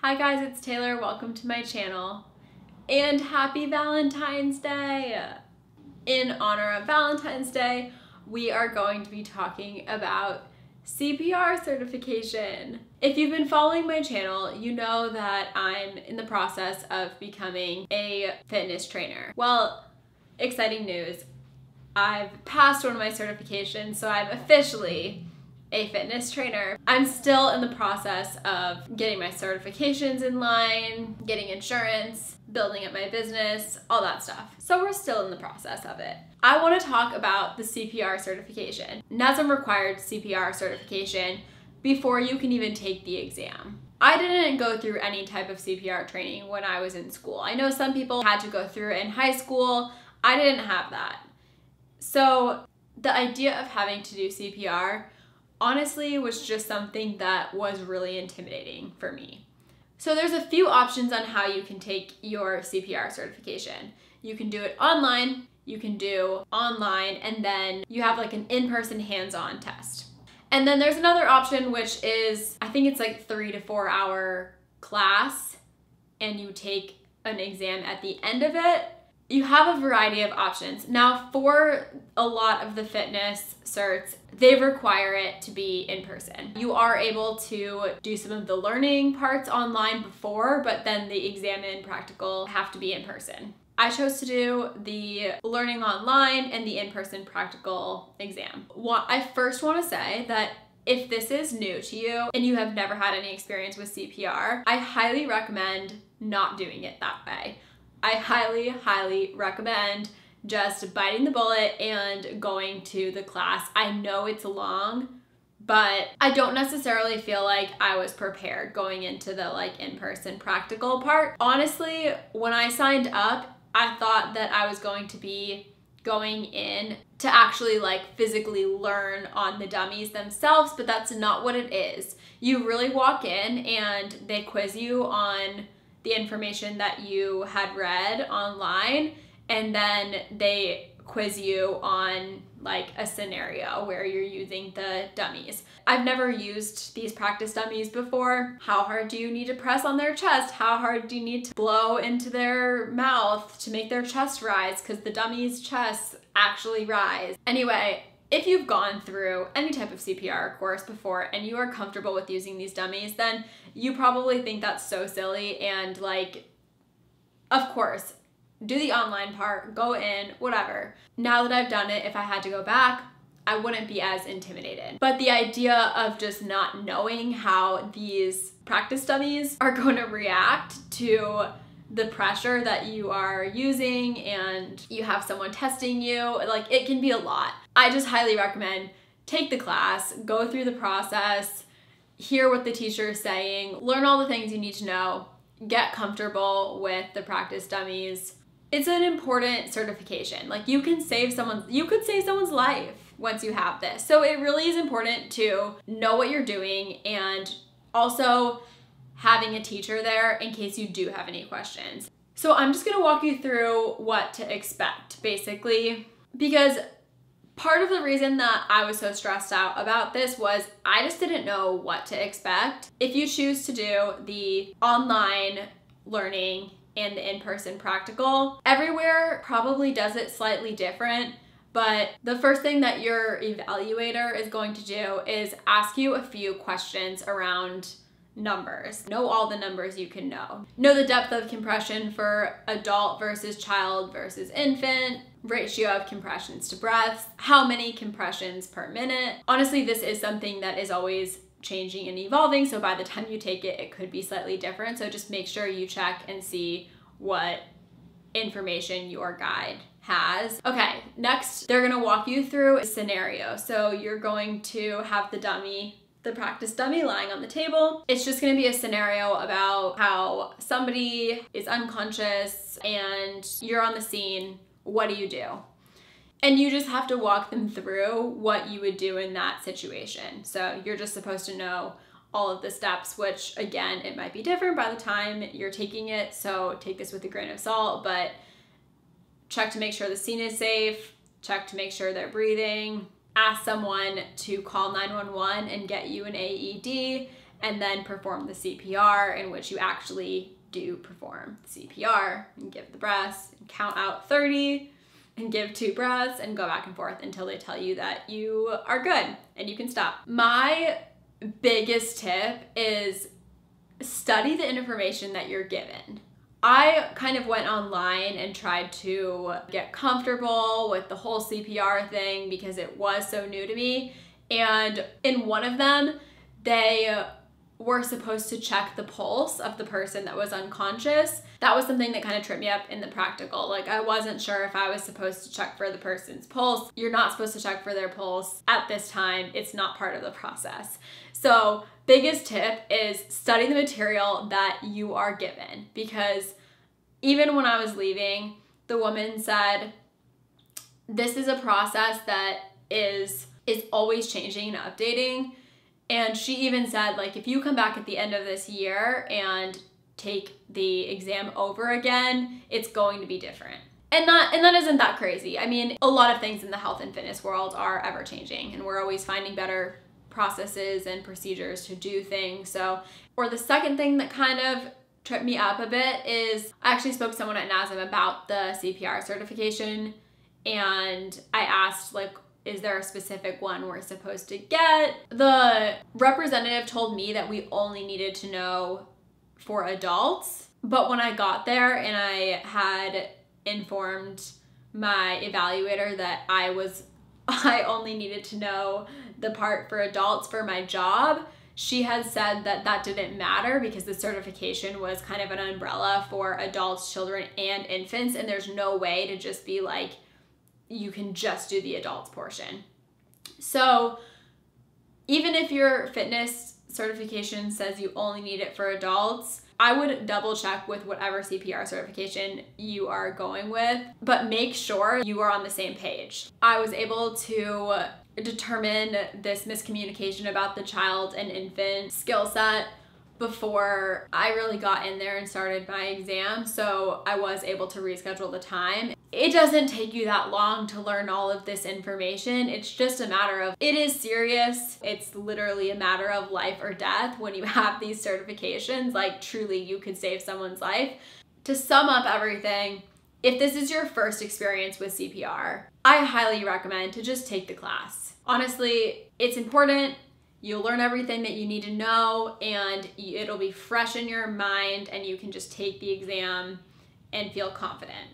Hi guys, it's Taylor. Welcome to my channel. And happy Valentine's Day! In honor of Valentine's Day, we are going to be talking about CPR certification. If you've been following my channel, you know that I'm in the process of becoming a fitness trainer. Well, exciting news. I've passed one of my certifications, so I'm officially a fitness trainer. I'm still in the process of getting my certifications in line, getting insurance, building up my business, all that stuff. So we're still in the process of it. I want to talk about the CPR certification. NASM required CPR certification before you can even take the exam. I didn't go through any type of CPR training when I was in school. I know some people had to go through it in high school. I didn't have that. So the idea of having to do CPR honestly was just something that was really intimidating for me. So there's a few options on how you can take your CPR certification. You can do it online, you can do online, and then you have like an in-person hands-on test. And then there's another option, which is, I think it's like 3 to 4 hour class, and you take an exam at the end of it. You have a variety of options. Now, for a lot of the fitness certs, they require it to be in person. You are able to do some of the learning parts online before, but then the exam and practical have to be in person. I chose to do the learning online and the in-person practical exam. I first want to say that if this is new to you and you have never had any experience with CPR, I highly recommend not doing it that way. I highly, highly recommend just biting the bullet and going to the class. I know it's long, but I don't necessarily feel like I was prepared going into the in-person practical part. Honestly, when I signed up, I thought that I was going to be going in to actually physically learn on the dummies themselves, but that's not what it is. You really walk in and they quiz you on the information that you had read online, and then they quiz you on a scenario where you're using the dummies. I've never used these practice dummies before. How hard do you need to press on their chest? How hard do you need to blow into their mouth to make their chest rise? Because the dummies' chests actually rise. Anyway, if you've gone through any type of CPR course before and you are comfortable with using these dummies, then you probably think that's so silly and of course, do the online part, go in, whatever. Now that I've done it, if I had to go back, I wouldn't be as intimidated. But the idea of just not knowing how these practice dummies are going to react to the pressure that you are using and you have someone testing you, it can be a lot. I just highly recommend take the class, go through the process, hear what the teacher is saying, learn all the things you need to know, get comfortable with the practice dummies. It's an important certification. You could save someone's life once you have this. So it really is important to know what you're doing and also having a teacher there in case you do have any questions. So I'm just gonna walk you through what to expect, basically, because part of the reason that I was so stressed out about this was I just didn't know what to expect. If you choose to do the online learning and the in-person practical, everywhere probably does it slightly different. But the first thing that your evaluator is going to do is ask you a few questions around numbers. Know all the numbers you can know. Know the depth of compression for adult versus child versus infant, ratio of compressions to breaths, how many compressions per minute. Honestly, this is something that is always changing and evolving, so by the time you take it, it could be slightly different. So just make sure you check and see what information your guide has. Okay, next, they're gonna walk you through a scenario. So you're going to have the practice dummy lying on the table. It's just gonna be a scenario about how somebody is unconscious and you're on the scene. What do you do? And you just have to walk them through what you would do in that situation. So you're just supposed to know all of the steps, which again, it might be different by the time you're taking it. So take this with a grain of salt, but check to make sure the scene is safe, check to make sure they're breathing, ask someone to call 911 and get you an AED, and then perform the CPR, in which you actually do perform CPR and give the breaths and count out 30 and give 2 breaths and go back and forth until they tell you that you are good and you can stop. My biggest tip is study the information that you're given. I kind of went online and tried to get comfortable with the whole CPR thing because it was so new to me. And in one of them, they were supposed to check the pulse of the person that was unconscious. That was something that kind of tripped me up in the practical. Like, I wasn't sure if I was supposed to check for the person's pulse. You're not supposed to check for their pulse at this time. It's not part of the process. So, biggest tip is study the material that you are given, because even when I was leaving, the woman said, this is a process that is always changing and updating. And she even said, like, if you come back at the end of this year and take the exam over again, it's going to be different. And that isn't that crazy. I mean, a lot of things in the health and fitness world are ever changing, and we're always finding better processes and procedures to do things. So, or the second thing that kind of tripped me up a bit is I actually spoke to someone at NASM about the CPR certification, and I asked, like, is there a specific one we're supposed to get? The representative told me that we only needed to know for adults, but when I got there and I had informed my evaluator that I only needed to know the part for adults for my job, she had said that that didn't matter because the certification was kind of an umbrella for adults, children, and infants, and there's no way to just be like, you can just do the adults portion. So even if your fitness certification says you only need it for adults, I would double check with whatever CPR certification you are going with, but make sure you are on the same page. I was able to determine this miscommunication about the child and infant skill set before I really got in there and started my exam, so I was able to reschedule the time. It doesn't take you that long to learn all of this information. It's just a matter of, it is serious. It's literally a matter of life or death when you have these certifications. Like, truly, you could save someone's life. To sum up everything, if this is your first experience with CPR, I highly recommend to just take the class. Honestly, it's important. You'll learn everything that you need to know, and it'll be fresh in your mind, and you can just take the exam and feel confident.